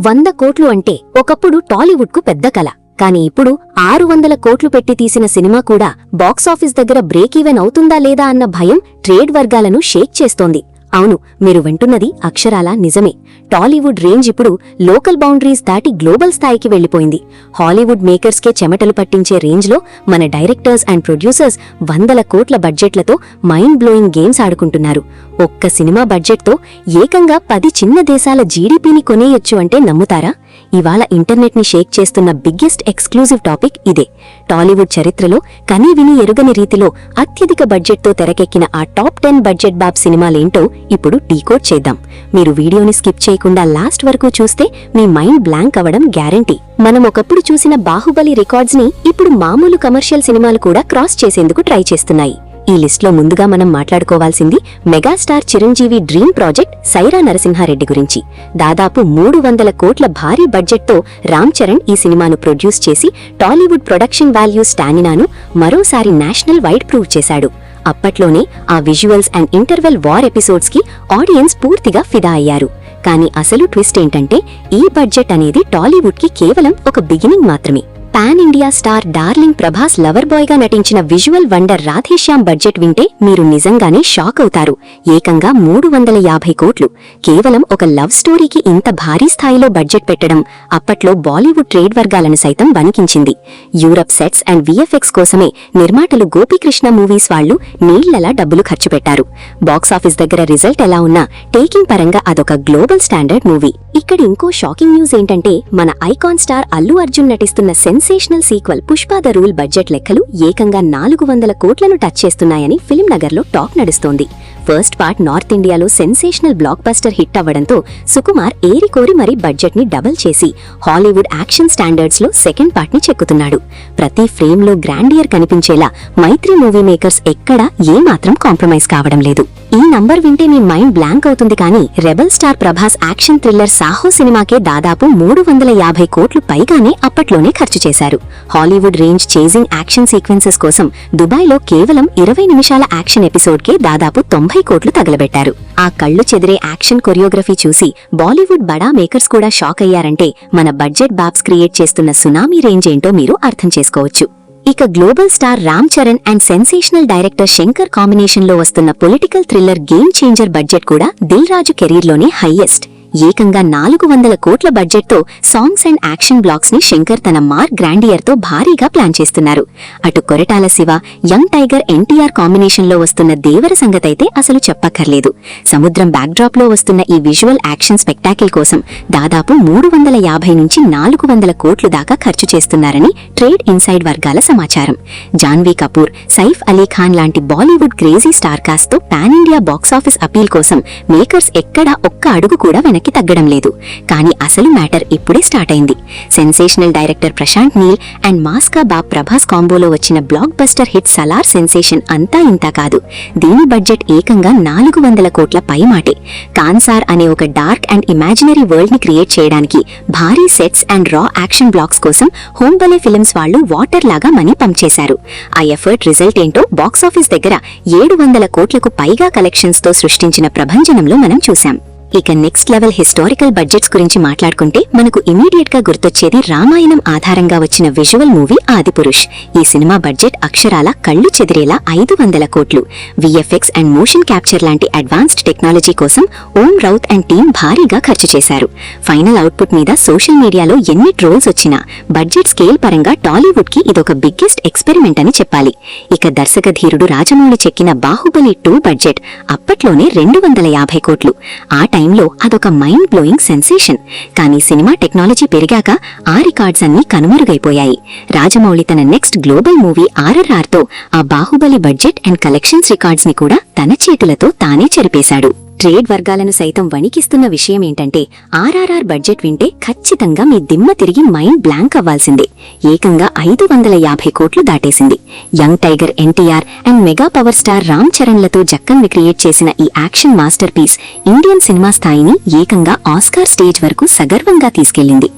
100 కోట్లు అంటే ఒకప్పుడు టాలీవుడ్కు పెద్ద కల. కాని ఇప్పుడు 600 కోట్లు పెట్టి తీసిన సినిమా కూడా బాక్సాఫీస్ దగ్గర బ్రేక్ ఈవెన్ అవుతుందా లేదా అన్న భయం ట్రేడ్ వర్గాలను షేక్ చేస్తోంది. అవును, మీరు వింటున్నది అక్షరాలా నిజమే. టాలీవుడ్ రేంజ్ ఇప్పుడు లోకల్ బౌండరీస్ దాటి గ్లోబల్ స్థాయికి వెళ్లిపోయింది. హాలీవుడ్ మేకర్స్కే చెమటలు పట్టించే రేంజ్లో మన డైరెక్టర్స్ అండ్ ప్రొడ్యూసర్స్ 100 కోట్ల బడ్జెట్లతో మైండ్ బ్లోయింగ్ గేమ్స్ ఆడుకుంటున్నారు. ఒక్క సినిమా బడ్జెట్తో ఏకంగా 10 చిన్న దేశాల జీడీపీని కొనేయొచ్చు అంటే నమ్ముతారా? ఇవాళ ఇంటర్నెట్ ని షేక్ చేస్తున్న బిగ్గెస్ట్ ఎక్స్క్లూజివ్ టాపిక్ ఇదే. టాలీవుడ్ చరిత్రలో కనీ విని ఎరుగని రీతిలో అత్యధిక బడ్జెట్తో తెరకెక్కిన ఆ టాప్ 10 బడ్జెట్ బాబ్ సినిమాలేంటో ఇప్పుడు డీకోడ్ చేద్దాం. మీరు వీడియోని స్కిప్ చేయకుండా లాస్ట్ వరకు చూస్తే మీ మైండ్ బ్లాంక్ అవ్వడం గ్యారంటీ. మనం ఒకప్పుడు చూసిన బాహుబలి రికార్డ్స్ ని ఇప్పుడు మామూలు కమర్షియల్ సినిమాలు కూడా క్రాస్ చేసేందుకు ట్రై చేస్తున్నాయి. ఈ లిస్ట్లో ముందుగా మనం మాట్లాడుకోవాల్సింది megastar Chiranjeevi dream project Sye Raa Narasimha Reddy గురించి. దాదాపు 300 కోట్ల భారీ బడ్జెట్తో రామ్ చరణ్ ఈ సినిమాను ప్రొడ్యూస్ చేసి టాలీవుడ్ ప్రొడక్షన్ వాల్యూ స్టామినాను మరోసారి నేషనల్ వైడ్ ప్రూవ్ చేశాడు. అప్పట్లోనే ఆ visuals and interval war episodes కి ఆడియన్స్ పూర్తిగా ఫిదా అయ్యారు. కానీ అసలు ట్విస్ట్ ఏంటంటే ఈ బడ్జెట్ అనేది టాలీవుడ్ కి కేవలం ఒక బిగినింగ్ మాత్రమే. Pan India star darling Prabhas lover boy గా నటించిన విజువల్ వండర్ రాధేశ్యామ్ బడ్జెట్ వింటే మీరు నిజంగానే షాక్ అవుతారు. ఏకంగా 350 కోట్లు. కేవలం ఒక లవ్ స్టోరీకి ఇంత భారీ స్థాయిలో బడ్జెట్ పెట్టడం అప్పట్లో బాలీవుడ్ ట్రేడ్ వర్గాలను సైతం వణికించింది. యూరప్ సెట్స్ అండ్ విఎఫ్ఎక్స్ కోసమే నిర్మాతలు గోపీకృష్ణ మూవీస్ వాళ్లు నీళ్లలా డబ్బులు ఖర్చు పెట్టారు. బాక్సాఫీస్ దగ్గర రిజల్ట్ ఎలా ఉన్నా టేకింగ్ పరంగా అదొక గ్లోబల్ స్టాండర్డ్ మూవీ. ఇక్కడ ఇంకో షాకింగ్ న్యూస్ ఏంటంటే మన ఐకాన్ స్టార్ అల్లు అర్జున్ నటిస్తున్న sensational sequel Pushpa the rule budget లెక్కలు ఏకంగా 400 కోట్లను టచ్ చేస్తున్నాయని ఫిల్మ్ నగర్లో టాక్ నడుస్తోంది. ఫస్ట్ పార్ట్ నార్త్ ఇండియాలో సెన్సేషనల్ బ్లాక్ బస్టర్ హిట్ అవ్వడంతో సుకుమార్ ఏరికోరి మరీ బడ్జెట్ ని డబుల్ చేసి హాలీవుడ్ యాక్షన్ స్టాండర్డ్స్ లో సెకండ్ పార్ట్ ని చెక్కుతున్నాడు. ప్రతి ఫ్రేమ్ లో గ్రాండియర్ కనిపించేలా మైత్రి మూవీ మేకర్స్ ఎక్కడా ఏమాత్రం కాంప్రమైజ్ కావడం లేదు. ఈ నంబర్ వింటే మీ మైండ్ బ్లాంక్ అవుతుంది. కానీ rebel star Prabhas action thriller Saaho సినిమాకే దాదాపు 350 కోట్లు పైగానే అప్పట్లోనే ఖర్చు చేశారు. Hollywood range chasing action sequences కోసం దుబాయ్లో కేవలం 20 నిమిషాల యాక్షన్ ఎపిసోడ్కే దాదాపు 90 కోట్లు తగలబెట్టారు. ఆ కళ్లు చెదిరే యాక్షన్ కొరియోగ్రఫీ చూసి బాలీవుడ్ బడా మేకర్స్ కూడా షాక్ అయ్యారంటే మన బడ్జెట్ బాబ్స్ క్రియేట్ చేస్తున్న సునామీ రేంజ్ ఏంటో మీరు అర్థం చేసుకోవచ్చు. ఇక global star Ram Charan and sensational director Shankar కాంబినేషన్లో వస్తున్న political thriller game changer budget కూడా దిల్ రాజు కెరీర్లోనే హైయెస్ట్. ఏకంగా 400 కోట్ల బడ్జెట్తో సాంగ్స్ అండ్ యాక్షన్ బ్లాక్స్ ని శంకర్ తన మార్ గ్రాండియర్ తో భారీగా ప్లాన్ చేస్తున్నారు. అటు కొరటాల శివ, యంగ్ టైగర్ ఎన్టీఆర్ కాంబినేషన్లో వస్తున్న దేవర సంగతైతే అసలు చెప్పక్కర్లేదు. సముద్రం బ్యాక్డ్రాప్ లో వస్తున్న ఈ విజువల్ యాక్షన్ స్పెక్టాకిల్ కోసం దాదాపు 350 నుంచి 400 కోట్లు దాకా ఖర్చు చేస్తున్నారని ట్రేడ్ ఇన్సైడ్ వర్గాల సమాచారం. జాన్వీ కపూర్, సైఫ్ అలీ ఖాన్ లాంటి బాలీవుడ్ క్రేజీ స్టార్ కాస్ట్ తో పాన్ ఇండియా బాక్సాఫీస్ అపీల్ కోసం మేకర్స్ ఎక్కడా ఒక్క అడుగు కూడా తగ్గడం లేదు. కానీ అసలు మ్యాటర్ ఇప్పుడే స్టార్ట్ అయింది. Sensational director Prashanth Neel and మాస్కా బాబ్ ప్రభాస్ కాంబోలో వచ్చిన blockbuster hit Salaar sensation అంతా ఇంతా కాదు. దీని బడ్జెట్ ఏకంగా 400 కోట్ల పైమాటే. కాన్సార్ అనే ఒక డార్క్ అండ్ ఇమాజినరీ వరల్డ్ ని క్రియేట్ చేయడానికి భారీ సెట్స్ అండ్ రా యాక్షన్ బ్లాక్స్ కోసం హోంబలే ఫిల్మ్స్ వాళ్లు వాటర్ లాగా మనీ పంప్ చేశారు. ఆ ఎఫర్ట్ రిజల్ట్ ఏంటో బాక్సాఫీస్ దగ్గర 700 కోట్లకు పైగా కలెక్షన్స్ తో సృష్టించిన ప్రభంజనంలో మనం చూశాం. ఇక నెక్స్ట్ లెవెల్ హిస్టారికల్ బడ్జెట్స్ గురించి మాట్లాడుకుంటే మనకు ఇమీడియట్ గా గుర్తొచ్చేది రామాయణం ఆధారంగా వచ్చిన విజువల్ మూవీ ఆదిపురుష్. ఈ సినిమా బడ్జెట్ అక్షరాల కళ్లు చెదిరేలా 500 కోట్లు. విఎఫ్ఎక్స్ అండ్ మోషన్ క్యాప్చర్ లాంటి అడ్వాన్స్డ్ టెక్నాలజీ కోసం ఓం రౌత్ అండ్ టీం భారీగా ఖర్చు చేశారు. ఫైనల్ అవుట్పుట్ మీద సోషల్ మీడియాలో ఎన్ని ట్రోల్స్ వచ్చినా బడ్జెట్ స్కేల్ పరంగా టాలీవుడ్ కి ఇదొక బిగ్గెస్ట్ ఎక్స్పెరిమెంట్ అని చెప్పాలి. ఇక దర్శక ధీరుడు రాజమౌళి చెక్కిన బాహుబలి 2 బడ్జెట్ అప్పట్లోనే 250 కోట్లు. ఆ టైంలో అదొక మైండ్ బ్లోయింగ్ సెన్సేషన్. కానీ సినిమా టెక్నాలజీ పెరిగాక ఆ రికార్డ్స్ అన్నీ కనుమరుగైపోయాయి. రాజమౌళి తన నెక్స్ట్ గ్లోబల్ మూవీ RRR తో ఆ Baahubali budget and collections records ని కూడా తన చేతులతో తానే చెరిపేశాడు. ట్రేడ్ వర్గాలను సైతం వణికిస్తున్న విషయం ఏంటంటే ఆర్ఆర్ఆర్ బడ్జెట్ వింటే ఖచ్చితంగా మీ దిమ్మ తిరిగి మైండ్ బ్లాంక్ అవ్వాల్సిందే. ఏకంగా 550 కోట్లు దాటేసింది. Young tiger NTR and mega power star Ram చరణ్లతో జక్కన్ క్రియేట్ చేసిన ఈ action masterpiece Indian cinema స్థాయిని ఏకంగా ఆస్కార్ స్టేజ్ వరకు సగర్వంగా తీసుకెళ్లింది.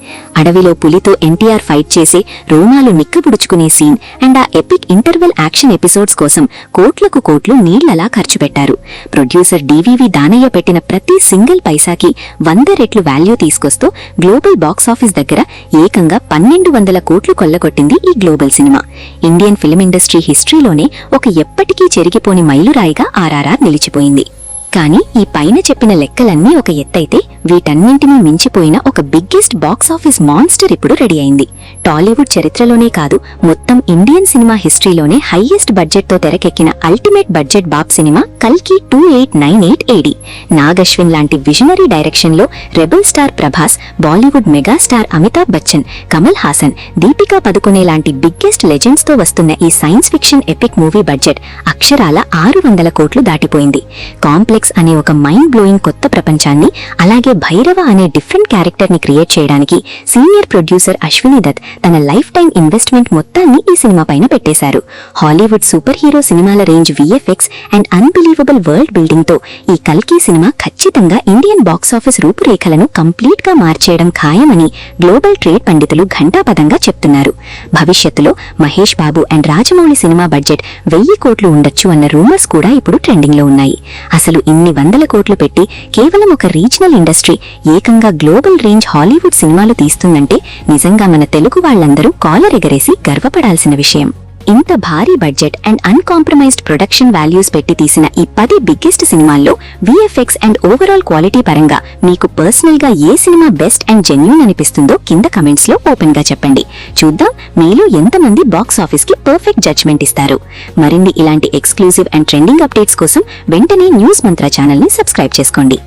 అడవిలో పులితో ఎన్టీఆర్ ఫైట్ చేసే రోమాలు నిక్కబుడుచుకునే సీన్ అండ్ ఆ ఎపిక్ ఇంటర్వెల్ యాక్షన్ ఎపిసోడ్స్ కోసం కోట్లకు కోట్లు నీళ్లలా ఖర్చు పెట్టారు. ప్రొడ్యూసర్ డివివి దానయ్య అన్నయ్య పెట్టిన ప్రతి సింగిల్ పైసాకి 100 రెట్లు వాల్యూ తీసుకొస్తూ గ్లోబల్ బాక్సాఫీస్ దగ్గర ఏకంగా 1200 కోట్లు కొల్లగొట్టింది ఈ global cinema. Indian film industry హిస్టరీలోనే ఒక ఎప్పటికీ చెరిగిపోని మైలురాయిగా ఆర్ఆర్ఆర్ నిలిచిపోయింది. కానీ ఈ పైన చెప్పిన లెక్కలన్నీ ఒక ఎత్తైతే వీటన్నింటినీ మించిపోయిన ఒక బిగ్గెస్ట్ బాక్సాఫీస్ మాన్స్టర్ ఇప్పుడు రెడీ అయింది. టాలీవుడ్ చరిత్రలోనే కాదు, మొత్తం ఇండియన్ సినిమా హిస్టరీలోనే హైయెస్ట్ బడ్జెట్ తో తెరకెక్కిన అల్టిమేట్ బడ్జెట్ బాబ్ సినిమా కల్కి 2898 AD. నాగశ్విన్ లాంటి విజనరీ డైరెక్షన్ లో rebel star Prabhas, Bollywood megastar Amitabh Bachchan, Kamal Haasan, Deepika Padukone లాంటి బిగ్గెస్ట్ లెజెండ్స్ తో వస్తున్న ఈ science fiction epic movie budget అక్షరాల 600 కోట్లు దాటిపోయింది. కాంప్లెక్స్ అనే ఒక మైండ్ బ్లోయింగ్ కొత్త ప్రపంచాన్ని, అలాగే భైరవ అనే డిఫరెంట్ క్యారెక్టర్ ని క్రియేట్ చేయడానికి సీనియర్ ప్రొడ్యూసర్ అశ్విని దత్ తన లైఫ్ టైం ఇన్వెస్ట్మెంట్ మొత్తాన్ని ఈ సినిమా పైన పెట్టేశారు. హాలీవుడ్ సూపర్ హీరో సినిమాల range VFX and unbelievable world building తో ఈ కల్కి సినిమా ఖచ్చితంగా ఇండియన్ బాక్సాఫీస్ రూపురేఖలను కంప్లీట్ గా మార్చేయడం ఖాయమని గ్లోబల్ ట్రేడ్ పండితులు ఘంటాపదంగా చెప్తున్నారు. భవిష్యత్తులో Mahesh Babu and Rajamouli cinema budget 1000 కోట్లు ఉండొచ్చు అన్న రూమర్స్ కూడా ఇప్పుడు ట్రెండింగ్ లో ఉన్నాయి. అసలు ఇన్ని 100 కోట్లు పెట్టి కేవలం ఒక రీజనల్ ఇండస్ట్రీ ఏకంగా గ్లోబల్ రేంజ్ హాలీవుడ్ సినిమాలు తీస్తుందంటే నిజంగా మన తెలుగు వాళ్లందరూ కాలర్ ఎగరేసి గర్వపడాల్సిన విషయం. ఇంత భారీ budget and uncompromised production values పెట్టి తీసిన ఈ 10 బిగ్గెస్ట్ సినిమాల్లో VFX అండ్ ఓవరాల్ క్వాలిటీ పరంగా మీకు పర్సనల్ గా ఏ సినిమా బెస్ట్ అండ్ జెన్యూన్ అనిపిస్తుందో కింద కమెంట్స్ లో ఓపెన్ గా చెప్పండి. చూద్దాం మీలో ఎంతమంది బాక్స్ ఆఫీస్ కి పర్ఫెక్ట్ జడ్జ్మెంట్ ఇస్తారు. మరిన్ని ఇలాంటి ఎక్స్క్లూజివ్ అండ్ ట్రెండింగ్ అప్డేట్స్ కోసం వెంటనే న్యూస్ మంత్ర ఛానల్ ని సబ్స్క్రైబ్ చేసుకోండి.